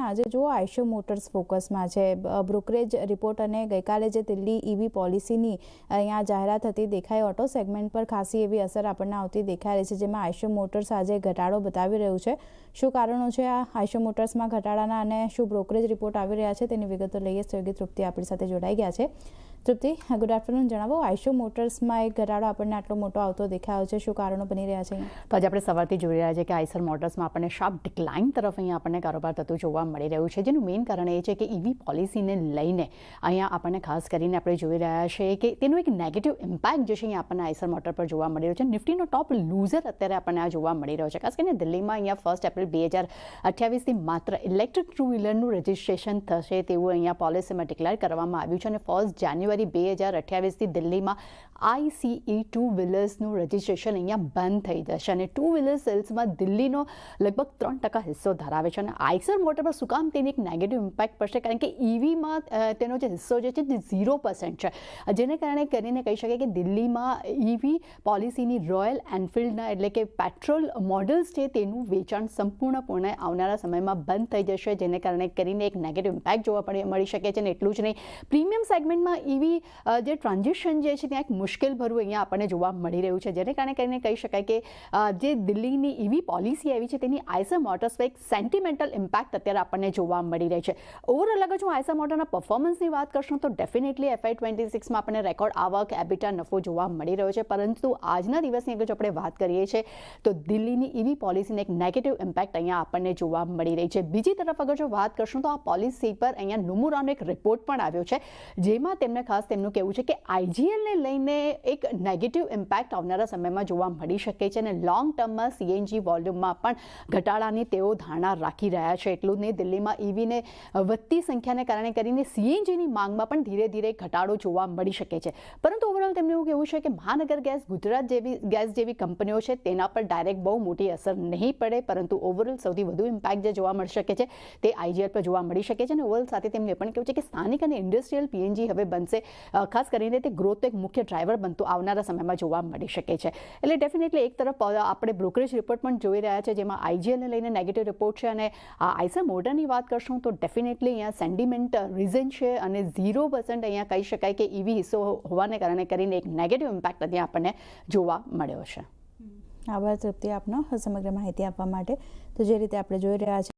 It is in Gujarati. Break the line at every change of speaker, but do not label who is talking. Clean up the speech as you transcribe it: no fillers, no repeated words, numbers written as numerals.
આજે જુઓ આઈશો મોટર્સ ફોકસમાં છે। બ્રોકરેજ રિપોર્ટ અને ગઈકાલે જે દિલ્હી ઈવી પોલિસીની અહીંયા જાહેરાત હતી દેખાઈ ઓટો સેગમેન્ટ પર ખાસી એવી અસર આપણને આવતી દેખાઈ રહી છે, જેમાં આઈશો મોટર્સ આજે ઘટાડો બતાવી રહ્યું છે। શું કારણો છે આ આઈશો મોટર્સમાં ઘટાડાના અને શું બ્રોકરેજ રિપોર્ટ આવી રહ્યા છે તેની વિગતો લઈએ। સહયોગી તૃપ્તિ આપણી સાથે જોડાઈ ગયા છે। તૃપ્તિ, ગુડ આફ્ટરનૂન। જણાવો, આઈશો મોટર્સમાં એક ઘટાડો આપણને આટલો મોટો આવતો દેખાયો છે, શું કારણો બની રહ્યા છે?
તો આજે આપણે સવારથી જોઈ રહ્યા છીએ કે આઈશર મોટર્સમાં આપણને શાર્પ ડિક્લાઇન તરફ અહીંયા આપણને કારોબાર થતું જોવા મળી રહ્યું છે, જેનું મેઇન કારણ એ છે કે ઈવી પોલિસીને લઈને અહીંયા આપણને ખાસ કરીને આપણે જોઈ રહ્યા છીએ કે તેનું એક નેગેટિવ ઇમ્પેક્ટ જે છે અહીંયા આપણને આઈશર મોટર પર જોવા મળી રહ્યો છે। નિફ્ટીનો ટોપ લૂઝર અત્યારે આપણને આ જોવા મળી રહ્યો છે। ખાસ કરીને દિલ્હીમાં અહીંયા 1 એપ્રિલ 2028થી માત્ર ઇલેક્ટ્રિક ટુ વ્હીલરનું રજિસ્ટ્રેશન થશે તેવું અહીંયા પોલિસીમાં ડિક્લેર કરવામાં આવ્યું છે અને 1 જાન્યુઆરી 2028થી દિલ્હીમાં ICE ટુ વ્હીલર્સનું રજિસ્ટ્રેશન અહીંયા બંધ થઈ જશે અને ટુ વ્હીલર સેલ્સમાં દિલ્હીનો લગભગ 3% હિસ્સો ધરાવે છે અને આઈશર મોટર પર શું કામ તેની એક નેગેટિવ ઇમ્પેક્ટ પડશે, કારણ કે ઈવીમાં તેનો જે હિસ્સો જે છે તે 0% છે, જેને કારણે કરીને કહી શકાય કે દિલ્હીમાં ઈવી પોલિસીની રોયલ એનફિલ્ડના એટલે કે પેટ્રોલ મોડલ્સ છે તેનું વેચાણ સંપૂર્ણપણે આવનારા સમયમાં બંધ થઈ જશે, જેને કારણે કરીને એક નેગેટિવ ઇમ્પેક્ટ જોવા મળી શકે છે। અને એટલું જ નહીં, પ્રીમિયમ સેગમેન્ટમાં ઈવી જે ટ્રાન્ઝિશન જે છે ત્યાં એક મુશ્કેલભર્યું અહીંયા આપણને જોવા મળી રહ્યું છે, જેને કારણે કરીને કહી શકાય કે જે દિલ્હીની ઈવી પોલિસી આવી છે તેની આઈશર મોટર્સ પર એક સેન્ટિમેન્ટલ ઇમ્પેક્ટ અત્યારે આપણને જોવા મળી રહી છે। ઓવરઓલ અગર જો આઈશર મોટરના પરફોર્મન્સની વાત કરશું તો ડેફિનેટલી FY26માં આપણને રેકોર્ડ આવક, એબિટા, નફો જોવા મળી રહ્યો છે, પરંતુ આજના દિવસની અગર જો આપણે વાત કરીએ છીએ તો દિલ્હીની ઈવી પોલિસીને એક નેગેટિવ ઇમ્પેક્ટ અહીંયા આપણને જોવા મળી રહી છે। બીજી તરફ અગર જો વાત કરશું તો આ પોલિસી પર અહીંયા નોમુરાનો એક રિપોર્ટ પણ આવ્યો છે, જેમાં તેમને ખાસ તેમનું કહેવું છે કે IGLને લઈને એક નેગેટિવ ઇમ્પેક્ટ આવનારા સમયમાં જોવા મળી શકે છે અને લોંગ ટર્મમાં CNG વોલ્યુમમાં પણ ઘટાડાની તેઓ ધારણા રાખી રહ્યા છે। એટલું જ નહીં, દિલ્હીમાં ઈવીને વધતી સંખ્યાને કારણે કરીને CNGની માંગમાં પણ ધીરે ધીરે ઘટાડો જોવા મળી શકે છે, પરંતુ ઓવરઓલ તેમનું એવું કહેવું છે કે મહાનગર ગેસ, ગુજરાત જેવી કંપનીઓ છે તેના પર ડાયરેક્ટ બહુ મોટી અસર નહીં પડે, પરંતુ ઓવરઓલ સૌથી વધુ ઇમ્પેક્ટ જે જોવા મળી શકે છે તે IGL પર જોવા મળી શકે છે। અને ઓવરઓલ સાથે તેમણે પણ કહ્યું છે કે સ્થાનિક અને ઇન્ડસ્ટ્રીયલ PNG હવે બનશે, ખાસ કરીને તે ગ્રોથ એક મુખ્ય ડ્રાઈવર બનતું આવનારા સમયમાં જોવા મળી શકે છે। એટલે ડેફિનેટલી એક તરફ આપણે બ્રોકરેજ રિપોર્ટ પણ જોઈ રહ્યા છે, જેમાં IGLને લઈને નેગેટિવ રિપોર્ટ છે અને આઈશર મોટરની વાત કરશું તો ડેફિનેટલી અહીંયા સેન્ટિમેન્ટ રીઝન છે અને 0% અહીંયા કહી શકાય કે ઈવી હિસ્સો હોવાને કારણે કરીને એક નેગેટિવ ઇમ્પેક્ટ અહીંયા આપણને જોવા મળ્યો છે।
આભાર તૃપ્તિ આપનો સમગ્ર માહિતી આપવા માટે। તો જે રીતે આપણે જોઈ રહ્યા છીએ